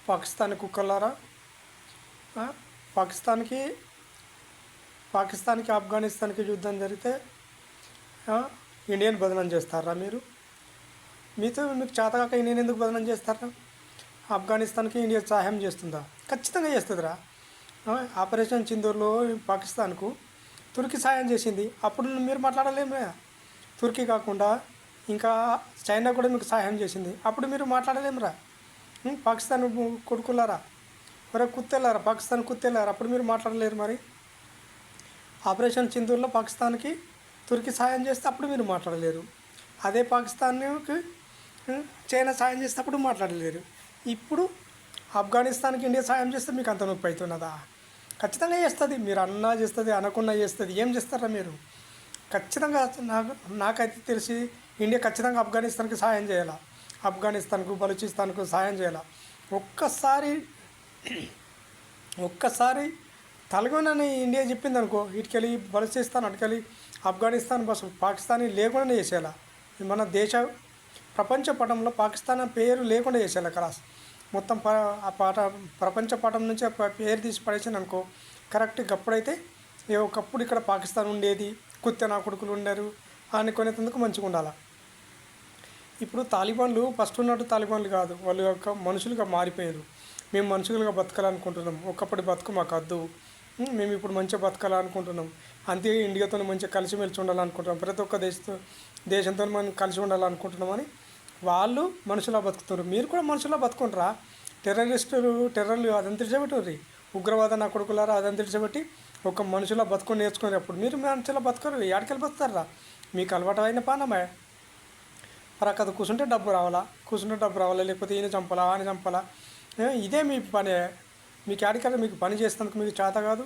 పాకిస్తాన్ కుక్కలారా, పాకిస్తాన్కి పాకిస్తాన్కి ఆఫ్ఘనిస్తాన్కి యుద్ధం జరిగితే ఇండియన్ బదనం చేస్తారా మీరు? మీకు చేతకాక ఇండియన్ ఎందుకు బదనం చేస్తారా? ఆఫ్ఘనిస్తాన్కి ఇండియా సహాయం చేస్తుందా? ఖచ్చితంగా చేస్తుందిరా. ఆపరేషన్ సింధూర్లో పాకిస్తాన్కు తుర్కీ సహాయం చేసింది, అప్పుడు మీరు మాట్లాడలేము. తుర్కీ కాకుండా ఇంకా చైనా కూడా మీకు సహాయం చేసింది, అప్పుడు మీరు మాట్లాడలేమురా. పాకిస్తాన్ కొడుకులారా, మరి కుత్తెళ్ళారా, పాకిస్తాన్ కుత్తెళ్ళారా, అప్పుడు మీరు మాట్లాడలేరు. మరి ఆపరేషన్ సింధూర్లో పాకిస్తాన్కి తుర్కీ సహాయం చేస్తే అప్పుడు మీరు మాట్లాడలేరు. అదే పాకిస్తాన్కి చైనా సాయం చేస్తే అప్పుడు మాట్లాడలేరు. ఇప్పుడు ఆఫ్ఘనిస్తాన్కి ఇండియా సాయం చేస్తే మీకు అంత నొప్పి అవుతున్నదా? ఖచ్చితంగా చేస్తుంది. మీరు అన్నా చేస్తుంది, అనకున్నా చేస్తుంది. ఏం చేస్తారా మీరు? ఖచ్చితంగా నాకైతే తెలిసి ఇండియా ఖచ్చితంగా ఆఫ్ఘనిస్తాన్కి సహాయం చేయాలి, ఆఫ్ఘనిస్తాన్కు బలూచిస్తాన్కు సహాయం చేయాలి. ఒక్కసారి తలగొనని ఇండియా చెప్పింది అనుకో, ఇటుకెళ్ళి బలూచిస్తాన్, అటుకెళ్ళి ఆఫ్ఘనిస్తాన్, బస్ పాకిస్తాన్ లేకుండా చేసేయాల. మన ప్రపంచ పటంలో పాకిస్తాన్ పేరు లేకుండా చేసేయాలి. క్లాస్ మొత్తం ప్రపంచ పటం నుంచి పేరు తీసి పడేసాను అనుకో, కరెక్ట్గా అప్పుడైతే ఒకప్పుడు ఇక్కడ పాకిస్తాన్ ఉండేది, కుత్తెనా కొడుకులు ఉండరు అనుకునేందుకు మంచిగా ఉండాలి. ఇప్పుడు తాలిబాన్లు ఫస్ట్ ఉన్నట్టు తాలిబాన్లు కాదు, వాళ్ళు యొక్క మనుషులుగా మారిపోయారు. మేము మనుషులుగా బతకాలనుకుంటున్నాం, ఒకప్పటి బతుకు మాకు వద్దు, మేము ఇప్పుడు మంచిగా బతకాలనుకుంటున్నాం, అంతే ఇండియాతో మంచిగా కలిసిమెలిసి ఉండాలనుకుంటున్నాం, ప్రతి ఒక్క దేశంతో మనం కలిసి ఉండాలనుకుంటున్నామని వాళ్ళు మనుషులా బతుకుతారు. మీరు కూడా మనుషులా బతుకుంటారా? టెర్రర్లు అదంతా తెలిసిపెట్టుర్రి, ఉగ్రవాద నా కొడుకులారా అదంతా తెలిసిపెట్టి ఒక మనుషులా బతుకొని నేర్చుకునేటప్పుడు మీరు మనుషులా బతకరు. ఏడకెళ్ళి బతుకుతారా? మీకు అలవాటు అయిన పానమే పరకథ కూర్చుంటే డబ్బు రావాలా, లేకపోతే ఈయన చంపాలా, ఆయన చంపాలా, ఇదే మీ పని. మీకు ఏడకెళ్ళి మీకు పని చేసేందుకు మీకు చేత కాదు,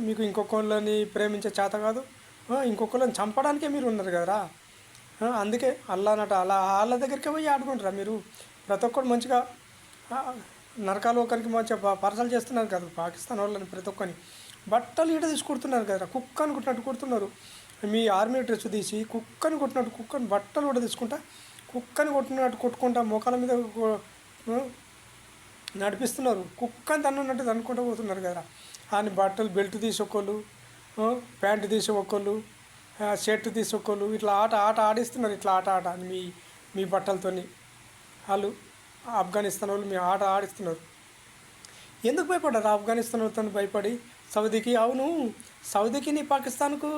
మీకు ఇంకొకళ్ళని ప్రేమించే చేత కాదు, ఇంకొకళ్ళని చంపడానికే మీరు ఉన్నారు కదరా. అందుకే అలా వాళ్ళ దగ్గరికి పోయి ఆడుకుంటారా మీరు? ప్రతి ఒక్కరు మంచిగా నరకాలు ఒకరికి మంచిగా పరసలు చేస్తున్నారు కదా పాకిస్తాన్ వాళ్ళని, ప్రతి ఒక్కరిని బట్టలు ఈట తీసి కుడుతున్నారు కదరా, కుక్కని కుట్టినట్టు కుడుతున్నారు. మీ ఆర్మీ డ్రెస్ తీసి కుక్కని కొట్టినట్టు, కుక్కని బట్టలు కూడా తీసుకుంటా కుక్కని కొట్టినట్టు కొట్టుకుంటా మోకాల మీద నడిపిస్తున్నారు. కుక్కని తన్నున్నట్టు తన్నుకుంటూ పోతున్నారు కదా. ఆయన బట్టలు బెల్ట్ తీసి ఒకళ్ళు, ప్యాంటు తీసి ఒకళ్ళు, షర్ట్ తీసి ఒకళ్ళు, ఇట్లా ఆట ఆడిస్తున్నారు. ఇట్లా ఆట అని మీ బట్టలతోని వాళ్ళు ఆఫ్ఘనిస్తాన్ వాళ్ళు మీ ఆట ఆడిస్తున్నారు. ఎందుకు భయపడ్డారు? ఆఫ్ఘనిస్తాన్ వాళ్ళతో భయపడి సౌదీకి, అవును సౌదీకి నీ పాకిస్తాన్కు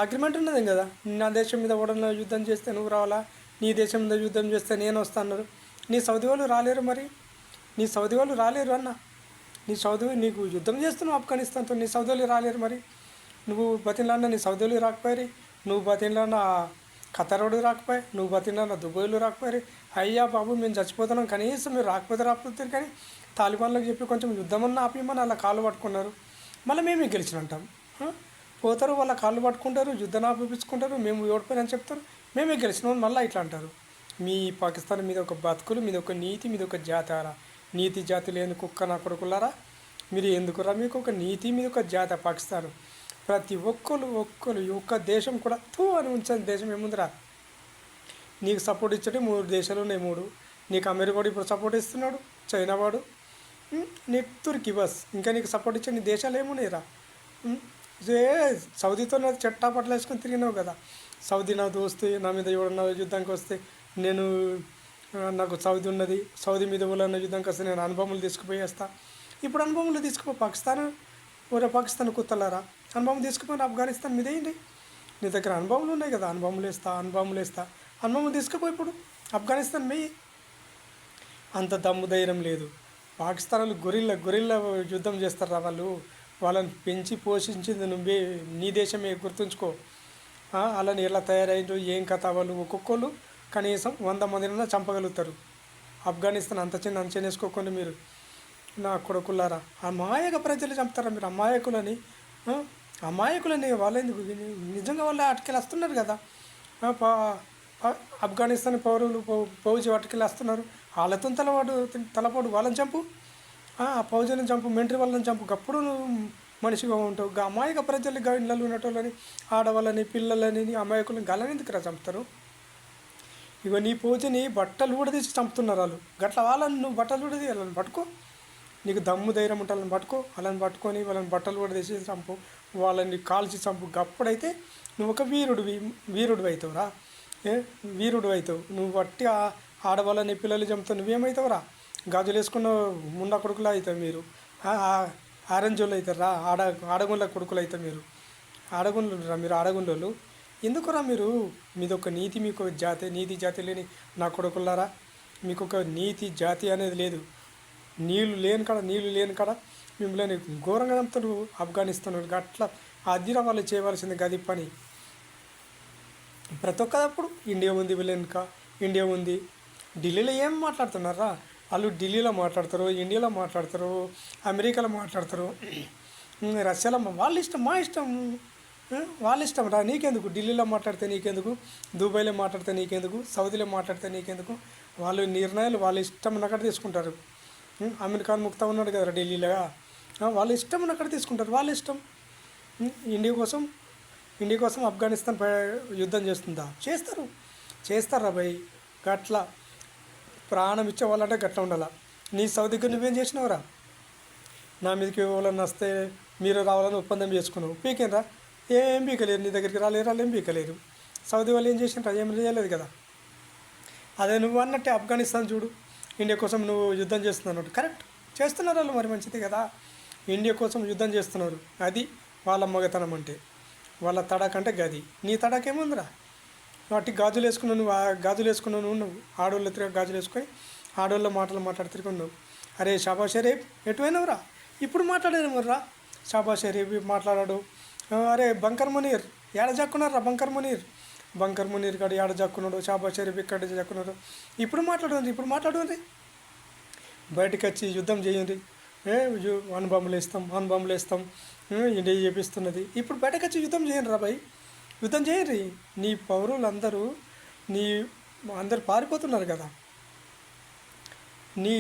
అగ్రిమెంట్ ఉన్నది కదా, నా దేశం మీద ఓడన యుద్ధం చేస్తే నువ్వు రావాలా, నీ దేశం మీద యుద్ధం చేస్తే నేను వస్తాను. నీ సౌదీ వాళ్ళు రాలేరు. మరి నీ సౌదీ వాళ్ళు రాలేరు అన్న, నీకు యుద్ధం చేస్తున్నావు ఆఫ్ఘనిస్తాన్తో, నీ సౌదీ వాళ్ళు రాలేరు. మరి నువ్వు బతిన్లాన్న నీ సౌదీ వాళ్ళు రాకపోయారు, నువ్వు బతిన్లాన్న ఖతరోడు రాకపోయి, నువ్వు బతిన్లాన్న దుబాయ్లు రాకపోయారు. అయ్యా బాబు మేము చచ్చిపోతున్నాం, కనీసం మీరు రాకపోతారు. కానీ తాలిబాన్లకు చెప్పి కొంచెం యుద్ధమన్నా ఆపిమని అలా కాళ్ళు పట్టుకున్నారు. మళ్ళీ మేమే గెలిచినంటాం. పోతారు వాళ్ళ కాళ్ళు పట్టుకుంటారు, యుద్ధం ఆపిపించుకుంటారు, మేము ఓడిపోయినని చెప్తారు, మేమే గెలిచినామని మళ్ళీ ఇట్లా అంటారు. మీ పాకిస్తాన్ మీద ఒక బతుకులు, మీద ఒక నీతి, మీద ఒక జాతారా, నీతి జాతి లేని కుక్క నా కొడుకులారా, మీరు ఎందుకురా? మీకు ఒక నీతి మీద ఒక జాత పాకిస్తాన్. ప్రతి ఒక్కరు ఒక్క దేశం కూడా అని ఉంచని దేశం ఏముందిరా? నీకు సపోర్ట్ ఇచ్చేటి 3 దేశాలు ఉన్నాయి. 3 నీకు అమెరికా వాడు ఇప్పుడు సపోర్ట్ ఇస్తున్నాడు, చైనా వాడు, నీ తుర్కీ, బస్. ఇంకా నీకు సపోర్ట్ ఇచ్చే నీ దేశాలు ఏమున్నాయిరా? సౌదీతో నాకు చెట్టాపట్లు వేసుకొని తిరిగినావు కదా. సౌదీ నా దోస్తు, నా మీద ఎవడన్నా యుద్ధానికి వస్తే నాకు సౌదీ ఉన్నది, సౌదీ మీద ఎవరన్నా యుద్ధానికి వస్తే నేను అనుభవములు తీసుకుపోయేస్తా. ఇప్పుడు అనుభవములు తీసుకుపో పాకిస్తాన్ కుత్తలారా, అనుభవం తీసుకుపోయిన ఆఫ్ఘనిస్తాన్ మీద ఏంటి? నీ దగ్గర అనుభవాలు ఉన్నాయి కదా, అనుభవములు వేస్తా అనుభవం తీసుకుపోయి ఇప్పుడు ఆఫ్ఘనిస్తాన్ మీ అంత దమ్ము ధైర్యం లేదు. పాకిస్తాన్ వాళ్ళు గొరిల్లా యుద్ధం చేస్తారా? వాళ్ళని పెంచి పోషించింది నువ్వే, నీ దేశమే, గుర్తుంచుకో. వాళ్ళని ఎలా తయారైందో ఏం కథ. వాళ్ళు ఒక్కొక్కరు కనీసం 100 మందినైనా చంపగలుగుతారు. ఆఫ్ఘనిస్తాన్ అంత చిన్న అంచనేసుకోకుండా మీరు నా కొడుకులారా, అమాయక ప్రజలు చంపుతారా మీరు? అమాయకులని వాళ్ళు ఎందుకు? నిజంగా వాళ్ళు అటుకెళ్ళి వస్తున్నారు కదా, ఆఫ్ఘనిస్తాన్ పౌజీ అటుకెళ్ళి వస్తున్నారు. వాళ్ళతో తలపాటు వాళ్ళని చంపు, ఆ పౌజీని చంపు, మిలిటరీ వాళ్ళని చంపు, అప్పుడు నువ్వు మనిషిగా ఉంటావు. అమాయక ప్రజలు ఇళ్ళలో ఉన్నటోళ్ళని, ఆడవాళ్ళని, పిల్లలని, అమాయకులని గలని ఎందుకు చంపుతారు? ఇగో నీ పూజని బట్టలు కూడా తీసి చంపుతున్నారు వాళ్ళు. గట్ల వాళ్ళని నువ్వు బట్టలు కూడా తీసి వాళ్ళని పట్టుకో. నీకు దమ్ము ధైర్యం ఉంటే వాళ్ళని పట్టుకో. వాళ్ళని పట్టుకొని వాళ్ళని బట్టలు కూడా తీసి చంపు, వాళ్ళని కాల్చి చంపు. అప్పుడైతే నువ్వు ఒక వీరుడు అవుతావురా. వీరుడు అవుతావు. నువ్వు బట్టి ఆడవాళ్ళని పిల్లలు చంపుతావు, నువ్వేమవుతావురా? గాజులు వేసుకున్న ముండా కొడుకులు అవుతావు మీరు. ఆరెంజోళ్ళు అవుతారా? ఆడగుండ్ల కొడుకులు అవుతావు మీరు. ఆడగుండ్లు రా మీరు, ఆడగుండ్లు. ఎందుకురా మీరు? మీదొక నీతి, మీకు జాతి, నీతి జాతి లేని నా కొడుకులారా. మీకు ఒక నీతి జాతి అనేది లేదు. నీళ్ళు లేని కాడ మిమ్మల్ని ఘోరంగా చంపుతారు ఆఫ్ఘనిస్తాన్. అట్లా అదిరా వాళ్ళు చేయవలసింది గది పని. ప్రతి ఒక్కదప్పుడు ఇండియా ఉంది, వీళ్ళెనక ఇండియా ఉంది. ఢిల్లీలో ఏం మాట్లాడుతున్నారా వాళ్ళు? ఢిల్లీలో మాట్లాడతారు, ఇండియాలో మాట్లాడతారు, అమెరికాలో మాట్లాడతారు, రష్యాలో. వాళ్ళ ఇష్టం, మా ఇష్టం, వాళ్ళ ఇష్టం రా. నీకెందుకు? ఢిల్లీలో మాట్లాడితే నీకెందుకు? దుబాయ్లో మాట్లాడితే నీకెందుకు? సౌదీలో మాట్లాడితే నీకెందుకు? వాళ్ళు నిర్ణయాలు వాళ్ళ ఇష్టం ఉన్నక్కడ తీసుకుంటారు. అమీర్ ఖాన్ ముక్తా ఉన్నాడు కదా ఢిల్లీలో, వాళ్ళ ఇష్టం ఉన్నక్కడ తీసుకుంటారు. వాళ్ళ ఇష్టం. ఇండియా కోసం ఆఫ్ఘనిస్తాన్ యుద్ధం చేస్తుందా? చేస్తారా భయ్? గట్లా ప్రాణం ఇచ్చేవాళ్ళంటే గట్లా ఉండాలా. నీ సౌదీకి నువ్వేం చేసినావురా? నా మీదకి వాళ్ళని వస్తే మీరు రావాలని ఒప్పందం చేసుకున్నావు, పీకేనరా? ఏం పీకలేరు, నీ దగ్గరికి రాలేరు, వాళ్ళు ఏం పీకలేరు. సౌదీ వాళ్ళు ఏం చేసినారా? ఏం చేయలేదు కదా. అదే నువ్వు అన్నట్టే ఆఫ్ఘనిస్తాన్ చూడు, ఇండియా కోసం నువ్వు యుద్ధం చేస్తున్నావు. కరెక్ట్, చేస్తున్నారు వాళ్ళు, మరి మంచిది కదా. ఇండియా కోసం యుద్ధం చేస్తున్నారు, అది వాళ్ళ మగతనం అంటే. వాళ్ళ తడాకంటే గది. నీ తడాకేముందిరా? వాటి గాజులు వేసుకున్నావు, నువ్వు గాజులు వేసుకున్నావు, నువ్వు ఆడోళ్ళు తిరిగి గాజులు వేసుకొని ఆడోళ్ళ మాటలు తిరుగున్నావు. అరే షాబాజ్ షరీఫ్ ఎటువైనవురా? ఇప్పుడు మాట్లాడేమర్రా షాబాజ్ షరీఫ్ మాట్లాడాడు. అరే బంకర్ మునీర్ ఏడ జాక్కున్నారా? బంకర్ మునీర్ కాడు ఏడ జాక్కున్నాడు, షాబాజ్ షరీఫ్ ఇక్కడ జాక్కున్నాడు. ఇప్పుడు మాట్లాడండి. బయటకు వచ్చి యుద్ధం చేయండి. అణుబాంబులు వేస్తాం, ఇండియా చేపిస్తున్నది. ఇప్పుడు బయటకు వచ్చి యుద్ధం చేయండి రా భయ్, యుద్ధం చేయరు. నీ పౌరులందరూ అందరు పారిపోతున్నారు కదా. నీ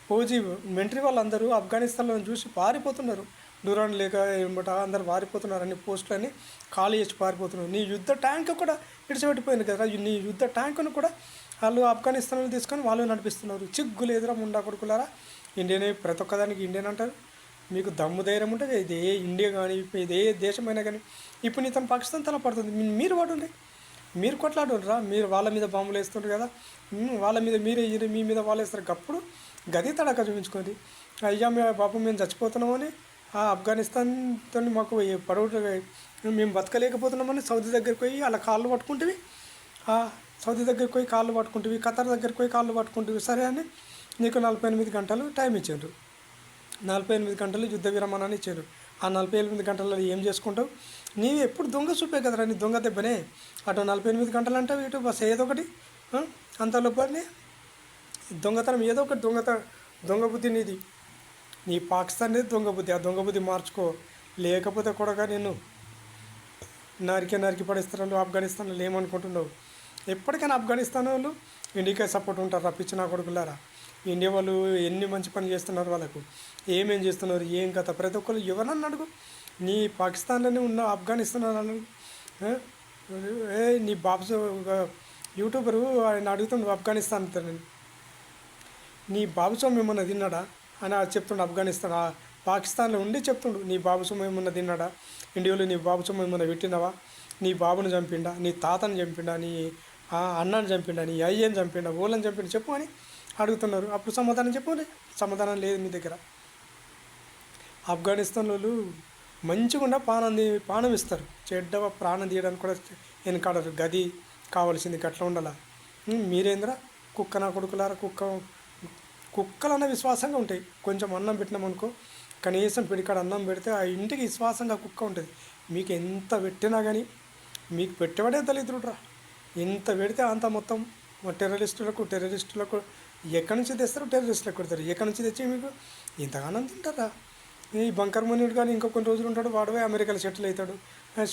ఫౌజీ మిలిటరీ వాళ్ళందరూ ఆఫ్ఘనిస్తాన్లో చూసి పారిపోతున్నారు. డూరాన్ లేక ఏమట అందరు పారిపోతున్నారు. అన్ని పోస్టులని ఖాళీ చేసి పారిపోతున్నారు. నీ యుద్ధ ట్యాంక్ కూడా విడిచిపెట్టిపోయింది కదా. నీ యుద్ధ ట్యాంకును కూడా వాళ్ళు ఆఫ్ఘనిస్తాన్లో తీసుకొని వాళ్ళు నడిపిస్తున్నారు. చిగ్గు లేదురా ముండా కొడుకులారా. ఇండియన్ ప్రతి ఒక్కదానికి ఇండియన్ అంటారు. మీకు దమ్ము ధైర్యం ఉంటుంది. ఇదే ఇండియా కానీ ఇదే దేశమైనా కానీ. ఇప్పుడు నీతో పాకిస్తాన్ తల పడుతుంది, మీరు వాడుండే, మీరు కొట్లాడురా. మీరు వాళ్ళ మీద బాంబులు వేస్తుంటారు కదా, వాళ్ళ మీద మీరే మీ మీద వాళ్ళు వేస్తారు. అప్పుడు గది తడక చూపించుకోండి. అయ్యా బాబు మేము చచ్చిపోతున్నామని ఆఫ్ఘనిస్తాన్తో మాకు పడవ మేము బతకలేకపోతున్నామని సౌదీ దగ్గరికి పోయి వాళ్ళ కాళ్ళు పట్టుకుంటేవి, ఖతర్ దగ్గరికి పోయి కాళ్ళు పట్టుకుంటేవి. సరే అని నీకు 48 గంటలు టైం ఇచ్చారు. 48 గంటలు యుద్ధ విరమణాన్ని ఇచ్చారు. ఆ 48 గంటలలో ఏం చేసుకుంటావు? నీవు ఎప్పుడు దొంగ చూపే కదరా, నీ దొంగ దెబ్బనే. అటు 48 గంటలు అంటావు, ఇటు బస్ ఏదో ఒకటి అంత లోపలనే దొంగతనం, ఏదో ఒకటి దొంగ బుద్ధి నీది. నీ పాకిస్తాన్ అనేది దొంగ బుద్ధి. ఆ దొంగ బుద్ధి మార్చుకో, లేకపోతే కూడా నేను నరికి పడేస్తారు. ఆఫ్ఘనిస్తాన్లో ఏమనుకుంటున్నావు? ఎప్పటికైనా ఆఫ్ఘనిస్తాన్ వాళ్ళు ఇండియాకి సపోర్ట్ ఉంటారు. రప్పించిన కొడుకులారా, ఇండియా వాళ్ళు ఎన్ని మంచి పని చేస్తున్నారు, వాళ్ళకు ఏమేం చేస్తున్నారు, ఏం కథ. ప్రతి ఒక్కరు ఎవరన్నా అడుగు, నీ పాకిస్తాన్లోనే ఉన్న ఆఫ్ఘనిస్తాన్ అడుగు. నీ బాబు యూట్యూబరు ఆయన అడుగుతుండు ఆఫ్ఘనిస్తాన్, నీ బాబు సొమ్ము ఏమన్నా తిన్నాడా అని చెప్తుండు. ఆఫ్ఘనిస్తాన్ పాకిస్తాన్లో ఉండి చెప్తుండు, నీ బాబు సొమ్ము ఏమన్నా తిన్నాడా, ఇండియాలో నీ బాబు సొమ్ము ఏమన్నా పెట్టినావా, నీ బాబుని చంపిండా, నీ తాతని చంపిండా, నీ అన్నాన్ని చంపిండా, నీ అయ్యని చంపిండా, ఓళ్ళని చంపిండా చెప్పు అని అడుగుతున్నారు. అప్పుడు సమాధానం చెప్పండి. సమాధానం లేదు మీ దగ్గర. ఆఫ్ఘనిస్తాన్ వాళ్ళు మంచిగా పానం ఇస్తారు. చెడ్డ ప్రాణం తీయడానికి కూడా వెనకాడరు. గది కావాల్సింది గట్లా ఉండాలా. మీరేంద్రా కుక్క నా కొడుకులారా, కుక్కలన్న విశ్వాసంగా ఉంటాయి. కొంచెం అన్నం పెట్టినామనుకో, కనీసం పిడికాడ అన్నం పెడితే ఆ ఇంటికి విశ్వాసంగా కుక్క ఉంటుంది. మీకు ఎంత పెట్టినా కానీ మీకు పెట్టేవాడే దళితుడురా. ఎంత పెడితే అంత మొత్తం టెర్రరిస్టులకు ఎక్కడి నుంచి తెస్తారు, టెర్రరిస్టులకు కొడతారు. ఎక్కడి నుంచి తెచ్చి మీకు ఇంతగానో తింటారా? ఈ బంకర్ మునీడు కానీ ఇంకో కొన్ని రోజులు ఉంటాడు, వాడు అమెరికాలో సెటిల్ అవుతాడు.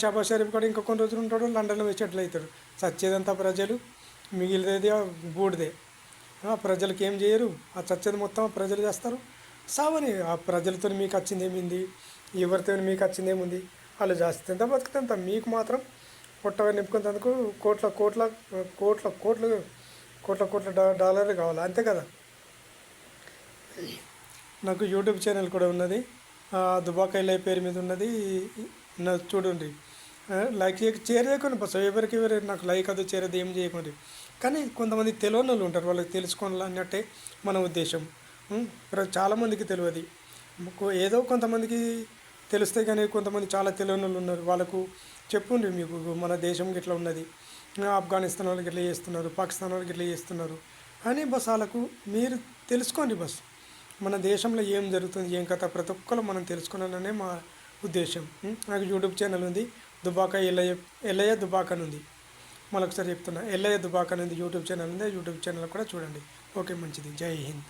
షాబాజ్ షరీఫ్ కూడా ఇంకో కొన్ని రోజులు ఉంటాడు, లండన్లో సెటిల్ అవుతాడు. చచ్చేదంతా ప్రజలు, మిగిలినది బూడిదే. ప్రజలకు ఏం చేయరు, ఆ చచ్చేది మొత్తం ప్రజలు చేస్తారు. సావని ఆ ప్రజలతో మీకు వచ్చింది ఏమింది, ఎవరితో మీకు వచ్చింది ఏముంది, వాళ్ళు చేస్తే బతుకుతంత. మీకు మాత్రం పొట్ట నింపుకునేందుకు కోట్ల కోట్ల కోట్ల కోట్లు కోట్ల కోట్ల డాలర్లు కావాలి, అంతే కదా. నాకు యూట్యూబ్ ఛానల్ కూడా ఉన్నది, దుబాక ఎల్లయ్య పేరు మీద ఉన్నది. చూడండి, లైక్ షేర్ చేయకుండా బస్ ఎవరికి నాకు లైక్ అది చేరేది ఏం చేయకండి. కానీ కొంతమంది తెలియని వాళ్ళు ఉంటారు, వాళ్ళకి తెలుసుకోవాలన్నట్టే మన ఉద్దేశం. చాలామందికి తెలియదు, ఏదో కొంతమందికి తెలుస్తాయి, కానీ కొంతమంది చాలా తెలియని వాళ్ళు ఉన్నారు. వాళ్ళకు చెప్పుండి మీకు మన దేశం ఇట్లా ఉన్నది, ఆఫ్ఘనిస్తాన్ వాళ్ళకి ఇట్లా చేస్తున్నారు, పాకిస్తాన్ వాళ్ళకి ఇట్లా చేస్తున్నారు అని బస్ వాళ్ళకు మీరు తెలుసుకోండి. బస్ మన దేశంలో ఏం జరుగుతుంది, ఏం కథ ప్రతి ఒక్కరు మనం తెలుసుకోవాలనే మా ఉద్దేశం. నాకు యూట్యూబ్ ఛానల్ ఉంది, దుబాక ఎల్లయ్య దుబాక అని ఉంది. మరొకసారి చెప్తున్నా, ఎల్లయ్య దుబాక అనేది యూట్యూబ్ ఛానల్ ఉంది. యూట్యూబ్ ఛానల్ కూడా చూడండి. ఓకే, మంచిది. జై హింద్.